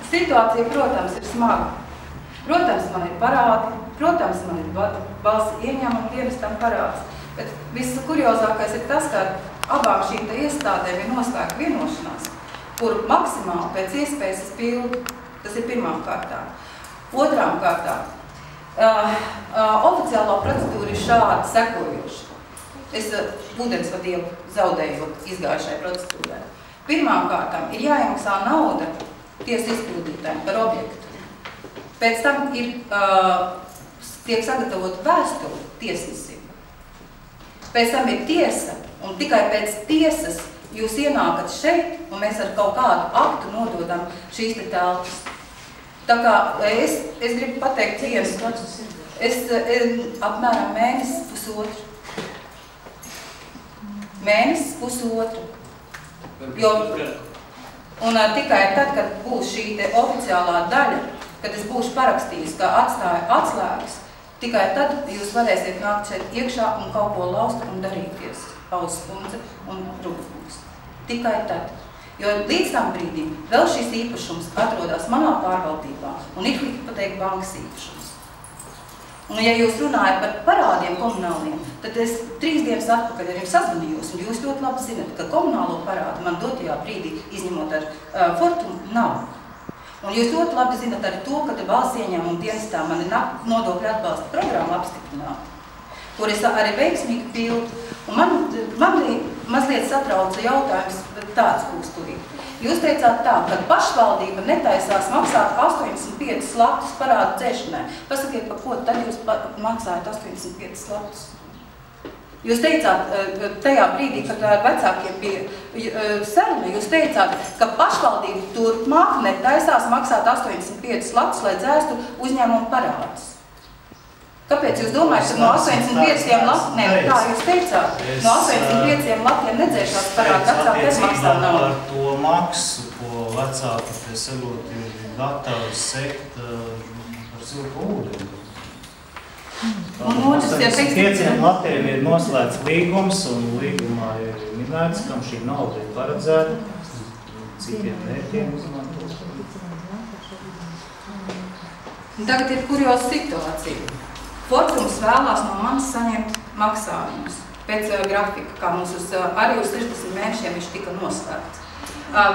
Situācija, protams, ir smaga. Protams, man ir parādi, protams, man ir valsts ieņēmuma dienestam parāds. Bet viskuriozākais ir tas, ka abām šīm iestādēm ir noslēgta vienošanās, kur maksimāli pēc iespējas es pildu. Tas ir pirmām kārtām. Otrām kārtām, oficiālā procedūra ir šāda sekojoša. Es ūdensvadību zaudējot izgājušai procedūrai. Pirmām kārtām ir jāiemaksā nauda tiesas izpildītājiem par objektu. Pēc tam tiek sagatavota vēstule tiesnesim. Pēc tam ir tiesa, un tikai pēc tiesas jūs ienākat šeit, un mēs ar kaut kādu aktu nododam šīs te telpas. Tā kā es gribu pateikt vienu, es apmēram mēnesis pusotru. Mēnesis pusotru. Un tikai tad, kad būs šī te oficiālā daļa, kad es būšu parakstījusi, ka atstāju atslēgas, tikai tad jūs varēsiet nākt šeit iekšā un kaut ko laust un darīties. Pauzes kundze un Rūpkungs. Tikai tad. Jo līdz tam brīdim vēl šis īpašums atrodas manā pārvaldībā un ir pateikt bankas īpašums. Un ja jūs runājat par parādiem komunāliem, tad es 3 dienas atpakaļ ar jums sazvanījos, un jūs ļoti labi zināt, ka komunālo parādu man dotajā brīdī, izņemot ar Fortumu, nav. Un jūs ļoti labi zināt arī to, ka valsts ieņēmuma dienestā man ir nodokļu atbalsta programma apstiprināta, kur es arī veiksmīgi pildu. Un man mazliet satrauca jautājums tāds pūsturīgi. Jūs teicāt tā, ka pašvaldība netaisās maksāt 85 latus parādu dzēšanai. Pasakiet, par ko tad jūs maksājat 85 latus? Jūs teicāt, tajā brīdī, kad ar vecākiem bija saruna, jūs teicāt, ka pašvaldība turpmāk netaisās maksāt 85 latus, lai dzēstu uzņēmumu parādus. Kāpēc jūs domājat, ka no 85 latiem, kā jūs teicāt, no 85 latiem nedzēšās parādu vecāki maksā naudu? Ar to maksu, ko vecāki pie sagot ir gatavi sekt par siltu ūdeni. Un otrs, ja 85 latiem ir noslēgts līgums, un līgumā ir minēts, kam šī nauda ir paredzēta, cikiem mērķiem izmantot. Tagad ir kurioza situācija. Fortums vēlās no manis saņemt maksājumus pēc grafika, kā mums arī uz 60 mēnešiem viņš tika noslēgts.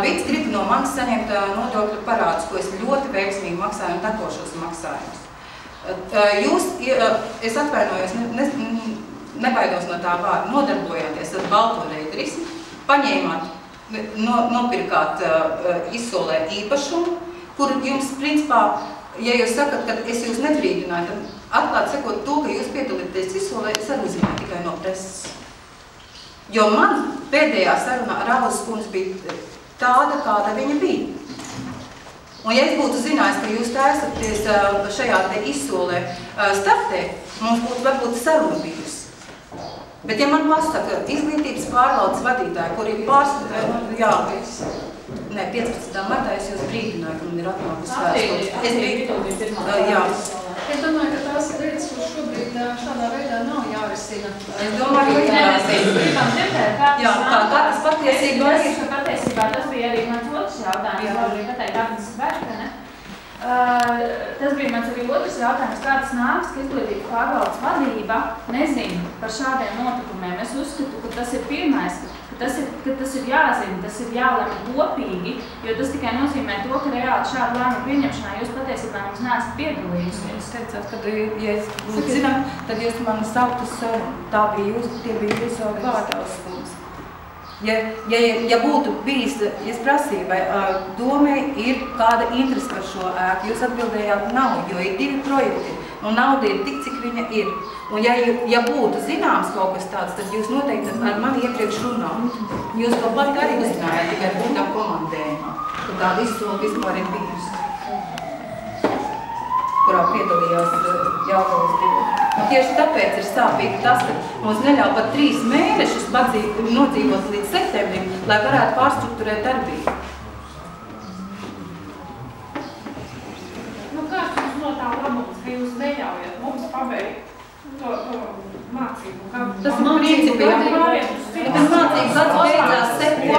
Vits grib no manis saņemt nodokļu parādus, ko es ļoti veiksmīgi maksāju un tekošos maksājumus. Jūs, es atvainojos, nebaidos no tā vārda, nodarbojāties ar balto reidrismu, paņēmāt, nopirkāt izsolē īpašumu, kur jums, principā, ja jūs sakat, ka es jūs nebrīdināju, tad atklāt sakot to, ka jūs piedalīties izsolē, es arī uzzināju tikai no preses. Jo man pēdējā sarunā ar Avas kundzi bija tāda, kāda viņa bija. Un ja es būtu zinājis, ka jūs taisaties šajā te izsolē startē, mums būtu varbūt saruna bijusi. Bet ja man pasaka izglītības pārvaldes vadītāji, kur ir 15. martā es jūs brīdināju, ka man ir atnākusi vēstures. Es domāju, ka tās ir lietas, kuras šobrīd šādā veidā nav jārisina. Es domāju, ka gribam dzirdēt, kādas patiesībā ir. Patiesībā tas bija arī mans otrs jautājums, jau arī pateikt Agnes Vērkane. Tas bija mans arī otrs jautājums, kā tas nāks, ka izglītības pārvaldes vadība nezina par šādiem notikumiem. Es uzskatu, ka tas ir pirmais, ka tas ir jāzina, tas ir jālemj kopīgi, jo tas tikai nozīmē to, ka reāli šādu lēmumu pieņemšanā jūs patiesībā mums neesat piedalījusies. Jūs teicāt, ka, ja es būtu zinām, tad jūs mani saukt uz sarunu. Tie bija jūsu vārtās kungs. Ja būtu bijis, es prasīju, vai domai ir kāda interese par šo ēku, jūs atbildējāt nav, jo ir 2 projekti, un nauda ir tik, cik viņa ir. Un ja būtu zināms kaut kas tāds, tad jūs noteikti ar mani iepriekš runājat. Jūs to pat arī uzzinājāt tikai būtā komandējumā, ka tāda izsola vispār ir bijusi, kurā piedalījās Jelgavas divi. Un tieši tāpēc ir sāpīgi tas, ka mums neļauj pat 3 mēnešus nodzīvot līdz septembrim, lai varētu pārstrukturēt darbību. Nu, kāds jums no tā labums, ka jūs neļaujat mums pabeigt to mācību? Tas ir principiāli. Tas mācības beidzās septembrī,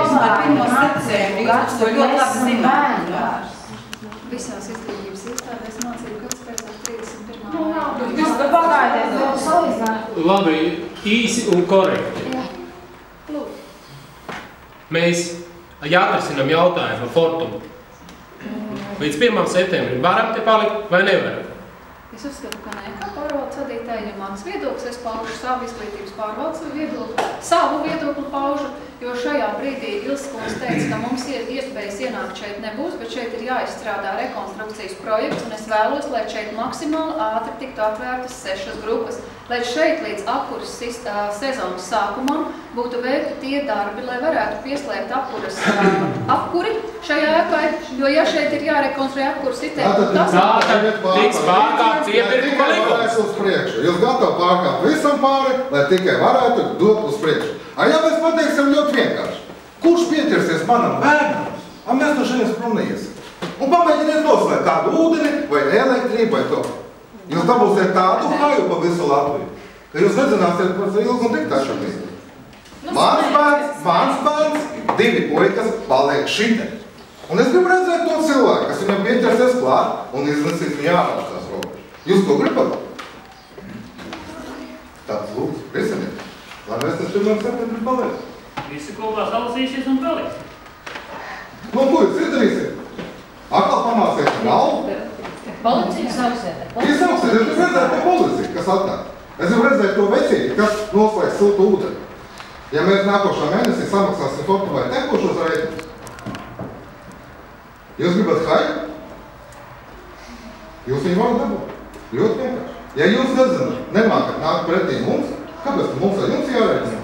1. decembrī, jūs to ļoti labi zināt. Visās izglītības iestādēs mācību gads beidzās 31. Nu, nav. Jūs pagaidiet, vēl salīdzināt. Labi, īsi un korekti. Mēs jāatrisinām jautājumu par Fortumu. Līdz 1. septembrim varam te palikt vai nevaram? Es uzskatu, ka nē, kā pārvaldes vadītāji, ja mans viedoklis, es paužu savu izglītības pārvaldes viedokli, savu viedokli paužu, jo šajā brīdī Ilskons teica, ka mums iespējas ienākt šeit nebūs, bet šeit ir jāizstrādā rekonstrukcijas projekts, un es vēlos, lai šeit maksimāli ātri tiktu atvērtas 6 grupas, lai šeit līdz apkuras sezonas sākumam būtu veikti tie darbi, lai varētu pieslēgt apkuri šajā ēkai, jo ja šeit ir jārekonstruē apkuras sistēma, Tātad tiks pārkāpts iepirkuma likums. Jūs gatavi pārkāpt visam pāri, lai tikai varētu dot uz priekšu. Ja mēs pateiksim ļoti vienkārši, kurš pieķersies manam bērnam, mēs no šeit prom neiesim. Un pamēģiniet noslēgt tādu ūdeni, vai elektrību, vai to. Jūs dabūsiet tādu haju pa visu Latviju, ka jūs nezināsiet par ilgu un diktāšu mīzi. Mans bērns, 2 puikas paliek šite. Un es gribu redzēt to cilvēku, kas viņam pieķersies klāt un iznesīs viņu ārā tās robežas. Jūs to gribat? Tāds lūdzu, risiniet. Lai mēs tas 1. septembrī paliek. Visi kopā salasīsies un paliks. Nu, ko jūs izdarīsiet? Atkal pamāsiet galvu? Policiju sauksiet. Izsauksiet, es gribu redzēt to policiju, kas atnāk. Es gribu redzēt to vecīti, kas noslēgs siltu ūdeni. Ja mēs nākošā mēnesī samaksāsim Fortumai tekošos rēķinus. Jūs gribat haju? Jūs viņu varat dabūt. Ļoti vienkārši. Ja jūs nemākat nākt pretī mums, kāpēc mums ar jums jārēķina?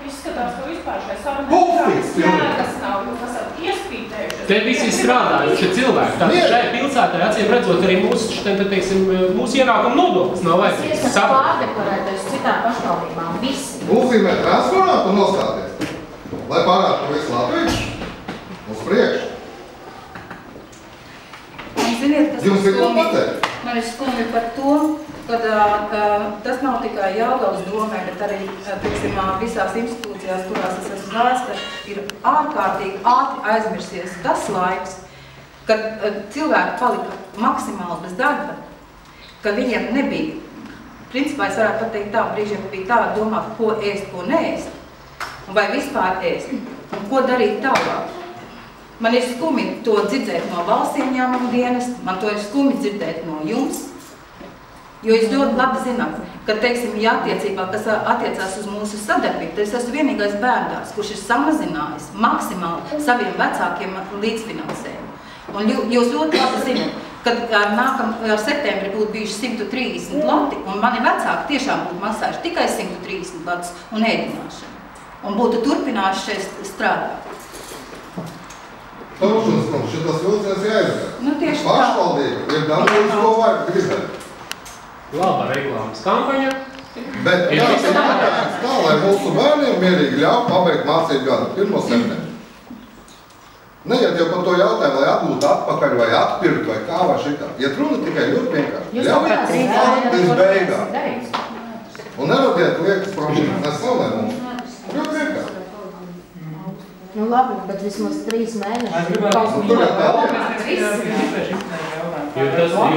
Izskatās, ka vispār šai sarunai Pulfīgs, jēgas nav, jūs esat iespītējušies. Te visi strādājuši cilvēki. Tātad šai pilsētai, acīm redzot, arī mūsu ienākuma nodoklis nav vajadzīgs. Jūs esat pārdeklarētais citām pašvaldībām, visi. Nozīmē transformāt un nostāties, lai pārātu visu Latviju uz priekšu. Ziniet, kas Jums ir ko pateikt? Man ir skumji par to, ka tas nav tikai Jelgavas domē, bet arī visās institūcijās, kurās es esmu vēsta, ir ārkārtīgi ātri aizmirsies tas laiks, kad cilvēki palika maksimāli bez darba, ka viņiem nebija. Principā es varētu pateikt tā, brīžiem bija tā domāt, ko ēst, ko neēst, un vai vispār ēst, un ko darīt tālāk. Man ir skumi to dzirdēt no valsts ieņēmuma dienesta, man to ir skumi dzirdēt no jums, jo jūs ļoti labi zināt, ka, teiksim, ja attiecībā, kas attiecās uz mūsu sadarbību, tad es esmu vienīgais bērndārs, kurš ir samazinājis maksimāli saviem vecākiem līdzfinansējumu. Un jūs ļoti labi zināt, kad ar septembri būtu bijuši 130 lati, un mani vecāki tiešām būtu maksājuši tikai 130 latus un ēdināšanu, un būtu turpinājuši šeit strādāt. Taušanas kungs, šitas vilciens jāizdara. Nu, tieši tā. Pašvaldība ir dabūjuši, ko vajag gribēt. Laba reklāmas kampaņa. Bet jāsaka tā, lai mūsu bērniem mierīgi ļauj pabeigt mācību gadu 1. septembrī. Neiet jau par to jautājumu, lai atgūtu atpakaļ vai atpirkt vai kā vai šitā. Iet runa tikai ļoti vienkārši. Ļaujiet līdz beigām. Un neradiet liekas problēmas. Nes sev ne mums. Ļoti vienkārši. Nu labi, bet vismaz 3 mēneši. Jo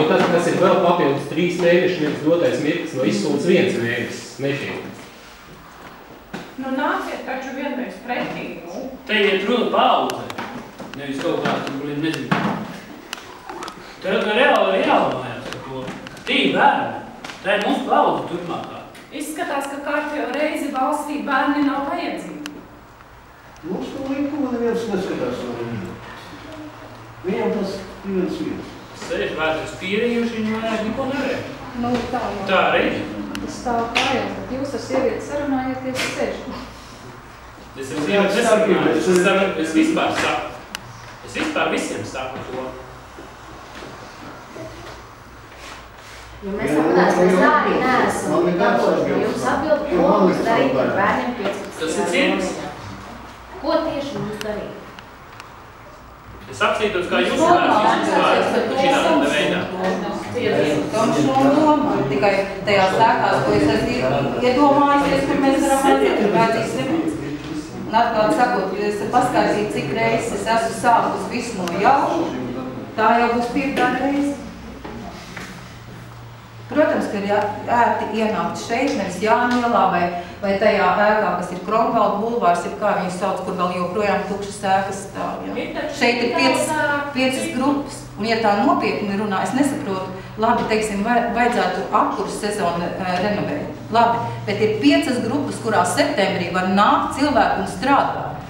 tas ir vēl papildus 3 mēneši, nevis dotais mirklis no izsūtas 1 mēnesis. Nešiet. Nu nāciet taču vienreiz pretī, nu. Te iet runa paudze. Nevis kaut kā, nezinu. Te reāli jādomājās par to. Tī bērni. Tā ir mums paudze turpmākā. Izskatās, ka kārtējo reizi valstī bērni nav vajadzīgi. Mums to likumu neviens neskatās no viņiem. Viņam tas ir viens. Sēž vētras pierījuši, viņi vairāk neko nevarēja. Nu, tā jau. Tā arī. Tas stāv kājās, bet jūs ar sievieti sarunājieties sēž. Es ar sievieti nesarunāju. Es vispār saku. Es vispār visiem saku to. Jo mēs arī neesam dabūjuši no jums atbildi, ko mums darīt ar bērniem 15. Tas ir cirks. Ko tieši mums darīt? Es apsītos, kā jūs varētu šitā veidā. Un šo domāju tikai tajās sēkās, ko es esmu iedomājusies, kur mēs varam aiziet, ir vajadzīgs remons. Un atklāt sakot, ja es paskaidīju, cik reizes es esmu sākus visu no jauna, tā jau būs 5. reize. Protams, ka ir ērti ienākt šeit, nevis Jāņielā vai tajā ēkā, kas ir Kronvalda bulvārs, ir kā viņu sauc, kur vēl joprojām tukšas ēkas stāv. Ja? Šeit ir 5 grupas, un ja tā nopietni runā, es nesaprotu, labi, teiksim, vajadzētu apkursu sezonu renovēt. Labi, bet ir 5 grupas, kurās septembrī var nākt cilvēku un strādāt.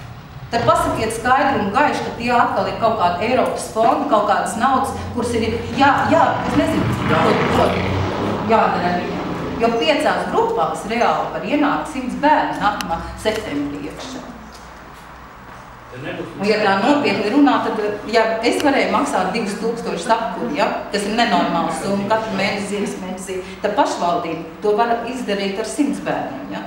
Tad pasakiet skaidri un gaiši, ka tie atkal ir kaut kāda Eiropas fonda, kaut kādas naudas, kuras ir, es nezinu, ko jādara viņam. Jo 5 grupās reāli var ienākt 100 bērni nākamā septembrī iekšā. Un ja tā nopietni runā, tad ja es varēju maksāt 2000 apkuri, ja, kas ir nenormāls summa katru mēnesi, ziemas mēnesī, tad pašvaldība to var izdarīt ar 100 bērniem. Ja.